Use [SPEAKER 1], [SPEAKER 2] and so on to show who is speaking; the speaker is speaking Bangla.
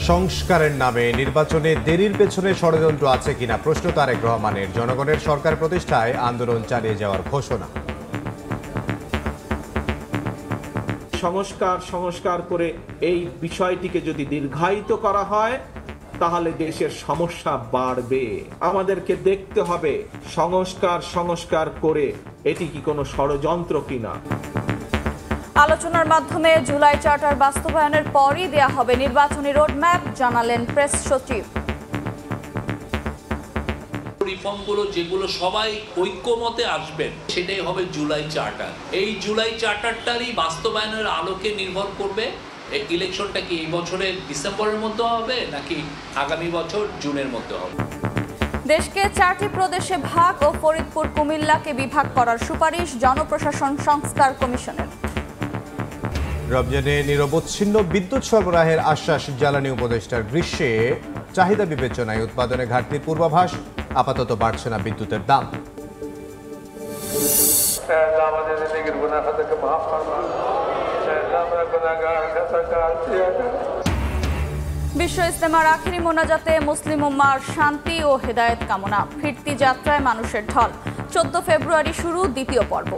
[SPEAKER 1] সংস্কারের নামে নির্বাচনে দেরির পেছনে ষড়যন্ত্র আছে কিনা প্রশ্ন তারেক রহমানের। জনগণের সরকার প্রতিষ্ঠায় আন্দোলন চালিয়ে যাওয়ার ঘোষণা।
[SPEAKER 2] সংস্কার করে এই বিষয়টিকে যদি দীর্ঘায়িত করা হয় তাহলে দেশের সমস্যা বাড়বে। আমাদেরকে দেখতে হবে সংস্কার করে এটি কি কোনো ষড়যন্ত্র কিনা।
[SPEAKER 3] আলোচনার মাধ্যমে জুলাই চার্টার বাস্তবায়নের পরই দেয়া হবে নির্বাচনী রোডম্যাপ, জানালেন প্রেস সচিব।
[SPEAKER 4] রিফর্মগুলো যেগুলো সবাই ঐক্যমতে আসবেন সেটাই হবে জুলাই চার্টার। এই জুলাই চার্টারটারই বাস্তবায়নের আলোকে নির্ভর করবে ইলেকশনটা কি এই বছরের ডিসেম্বরের মধ্যে হবে নাকি আগামী বছর জুনের মধ্যে হবে।
[SPEAKER 3] দেশকে 4টি প্রদেশে ভাগ ও ফরিদপুর কুমিল্লাকে বিভাগ করার সুপারিশ জনপ্রশাসন সংস্কার কমিশনের।
[SPEAKER 1] রমজানে নিরবচ্ছিন্ন বিদ্যুৎ সরবরাহের আশ্বাস জ্বালানি উপদেষ্টার। গ্রীষ্মে চাহিদা বিবেচনায় উৎপাদনে ঘাটতির পূর্বাভাস। আপাতত বাড়ছে না বিদ্যুতের দাম।
[SPEAKER 3] বিশ্ব ইজতেমার আখেরি মোনাজাতে মুসলিম উম্মার শান্তি ও হেদায়েত কামনা। ফিরতি যাত্রায় মানুষের ঢল। 14 ফেব্রুয়ারি শুরু দ্বিতীয় পর্ব।